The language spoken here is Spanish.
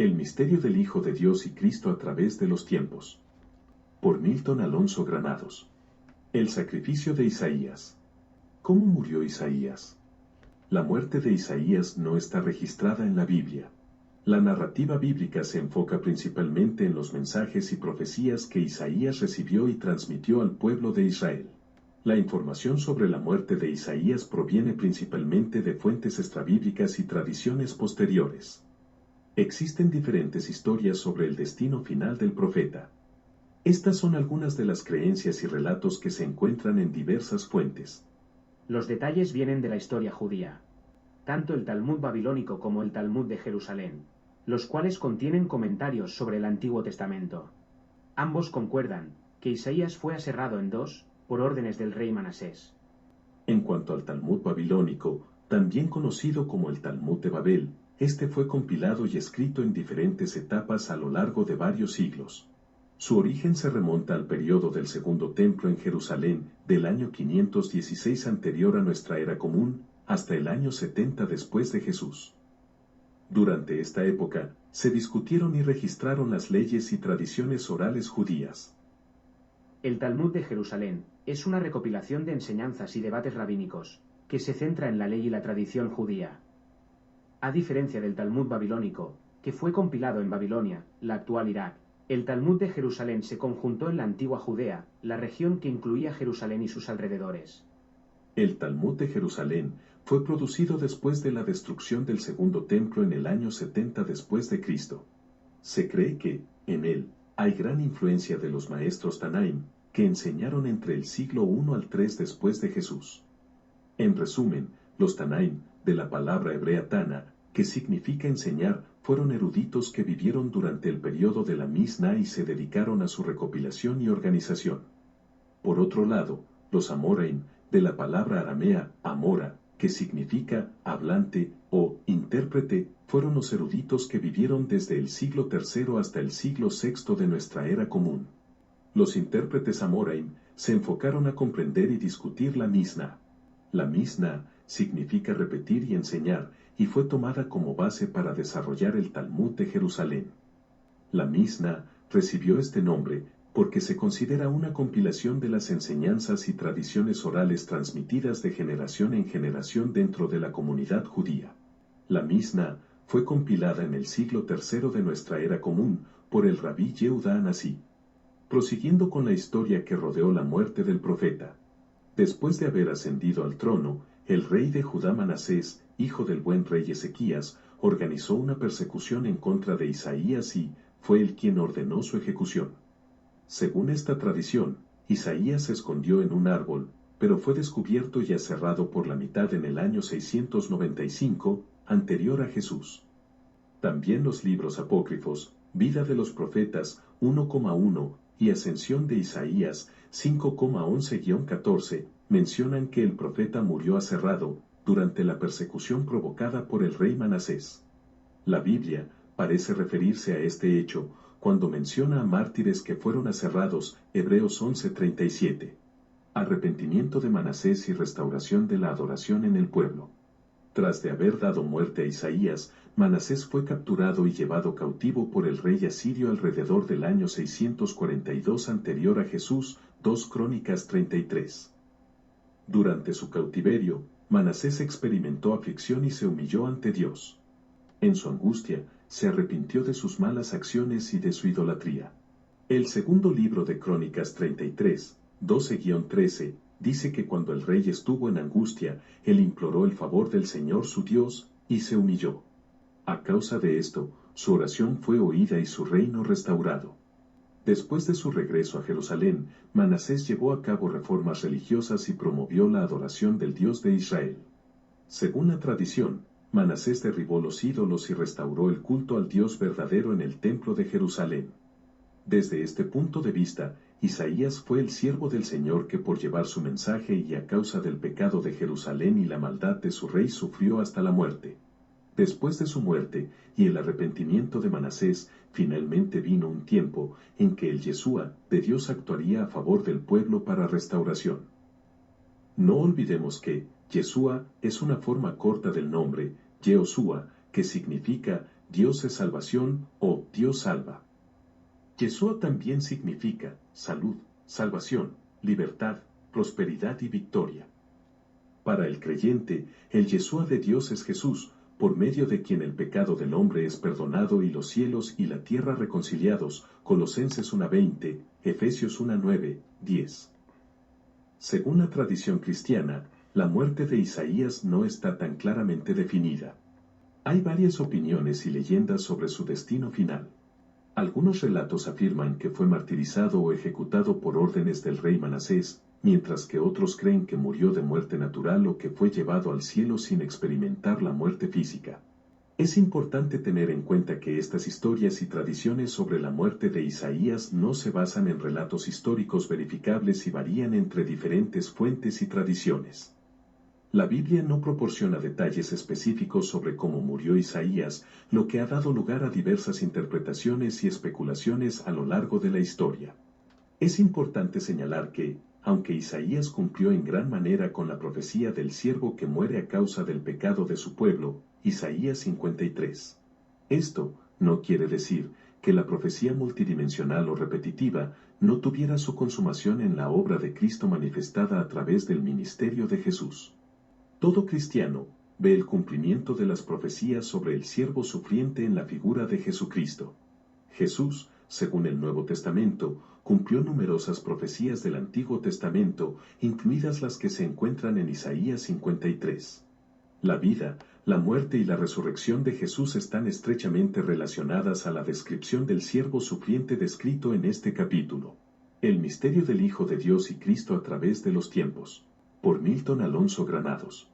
El misterio del Hijo de Dios y Cristo a través de los tiempos. Por Milton Alonso Granados. El sacrificio de Isaías. ¿Cómo murió Isaías? La muerte de Isaías no está registrada en la Biblia. La narrativa bíblica se enfoca principalmente en los mensajes y profecías que Isaías recibió y transmitió al pueblo de Israel. La información sobre la muerte de Isaías proviene principalmente de fuentes extrabíblicas y tradiciones posteriores. Existen diferentes historias sobre el destino final del profeta. Estas son algunas de las creencias y relatos que se encuentran en diversas fuentes. Los detalles vienen de la historia judía. Tanto el Talmud babilónico como el Talmud de Jerusalén, los cuales contienen comentarios sobre el Antiguo Testamento. Ambos concuerdan que Isaías fue aserrado en dos, por órdenes del rey Manasés. En cuanto al Talmud babilónico, también conocido como el Talmud de Babel, este fue compilado y escrito en diferentes etapas a lo largo de varios siglos. Su origen se remonta al periodo del Segundo Templo en Jerusalén, del año 516 anterior a nuestra era común, hasta el año 70 después de Jesús. Durante esta época, se discutieron y registraron las leyes y tradiciones orales judías. El Talmud de Jerusalén es una recopilación de enseñanzas y debates rabínicos, que se centra en la ley y la tradición judía. A diferencia del Talmud babilónico, que fue compilado en Babilonia, la actual Irak, el Talmud de Jerusalén se conjuntó en la antigua Judea, la región que incluía Jerusalén y sus alrededores. El Talmud de Jerusalén fue producido después de la destrucción del Segundo Templo en el año 70 después de Cristo. Se cree que, en él, hay gran influencia de los maestros Tanaim, que enseñaron entre el siglo I al III después de Jesús. En resumen, los Tanaim, de la palabra hebrea Tana, que significa enseñar, fueron eruditos que vivieron durante el periodo de la Misná y se dedicaron a su recopilación y organización. Por otro lado, los Amoraim, de la palabra aramea Amora, que significa hablante o intérprete, fueron los eruditos que vivieron desde el siglo III hasta el siglo VI de nuestra era común. Los intérpretes Amoraim se enfocaron a comprender y discutir la Misná. La Misná significa repetir y enseñar, y fue tomada como base para desarrollar el Talmud de Jerusalén. La Misná recibió este nombre porque se considera una compilación de las enseñanzas y tradiciones orales transmitidas de generación en generación dentro de la comunidad judía. La Misná fue compilada en el siglo III de nuestra era común por el rabí Yehuda Anasí. Prosiguiendo con la historia que rodeó la muerte del profeta. Después de haber ascendido al trono, el rey de Judá Manasés, hijo del buen rey Ezequías, organizó una persecución en contra de Isaías y fue él quien ordenó su ejecución. Según esta tradición, Isaías se escondió en un árbol, pero fue descubierto y aserrado por la mitad en el año 695, anterior a Jesús. También los libros apócrifos, Vida de los Profetas, 1,1, y Ascensión de Isaías, 5,11-14, mencionan que el profeta murió aserrado, durante la persecución provocada por el rey Manasés. La Biblia parece referirse a este hecho, cuando menciona a mártires que fueron aserrados, Hebreos 11:37. Arrepentimiento de Manasés y restauración de la adoración en el pueblo. Tras de haber dado muerte a Isaías, Manasés fue capturado y llevado cautivo por el rey asirio alrededor del año 642 anterior a Jesús, 2 Crónicas 33. Durante su cautiverio, Manasés experimentó aflicción y se humilló ante Dios. En su angustia, se arrepintió de sus malas acciones y de su idolatría. El segundo libro de Crónicas 33, 12-13, dice que cuando el rey estuvo en angustia, él imploró el favor del Señor su Dios, y se humilló. A causa de esto, su oración fue oída y su reino restaurado. Después de su regreso a Jerusalén, Manasés llevó a cabo reformas religiosas y promovió la adoración del Dios de Israel. Según la tradición, Manasés derribó los ídolos y restauró el culto al Dios verdadero en el templo de Jerusalén. Desde este punto de vista, Isaías fue el siervo del Señor que por llevar su mensaje y a causa del pecado de Jerusalén y la maldad de su rey sufrió hasta la muerte. Después de su muerte y el arrepentimiento de Manasés, finalmente vino un tiempo en que el Yeshua de Dios actuaría a favor del pueblo para restauración. No olvidemos que Yeshua es una forma corta del nombre Yehoshua, que significa Dios es salvación o Dios salva. Yeshua también significa salud, salvación, libertad, prosperidad y victoria. Para el creyente, el Yeshua de Dios es Jesús, por medio de quien el pecado del hombre es perdonado y los cielos y la tierra reconciliados. Colosenses 1:20, Efesios 1:9, 10. Según la tradición cristiana, la muerte de Isaías no está tan claramente definida. Hay varias opiniones y leyendas sobre su destino final. Algunos relatos afirman que fue martirizado o ejecutado por órdenes del rey Manasés, mientras que otros creen que murió de muerte natural o que fue llevado al cielo sin experimentar la muerte física. Es importante tener en cuenta que estas historias y tradiciones sobre la muerte de Isaías no se basan en relatos históricos verificables y varían entre diferentes fuentes y tradiciones. La Biblia no proporciona detalles específicos sobre cómo murió Isaías, lo que ha dado lugar a diversas interpretaciones y especulaciones a lo largo de la historia. Es importante señalar que, aunque Isaías cumplió en gran manera con la profecía del siervo que muere a causa del pecado de su pueblo, Isaías 53. Esto no quiere decir que la profecía multidimensional o repetitiva no tuviera su consumación en la obra de Cristo manifestada a través del ministerio de Jesús. Todo cristiano ve el cumplimiento de las profecías sobre el siervo sufriente en la figura de Jesucristo. Jesús, según el Nuevo Testamento, cumplió numerosas profecías del Antiguo Testamento, incluidas las que se encuentran en Isaías 53. La vida, la muerte y la resurrección de Jesús están estrechamente relacionadas a la descripción del siervo sufriente descrito en este capítulo. El misterio del Hijo de Dios y Cristo a través de los tiempos. Por Milton Alonso Granados.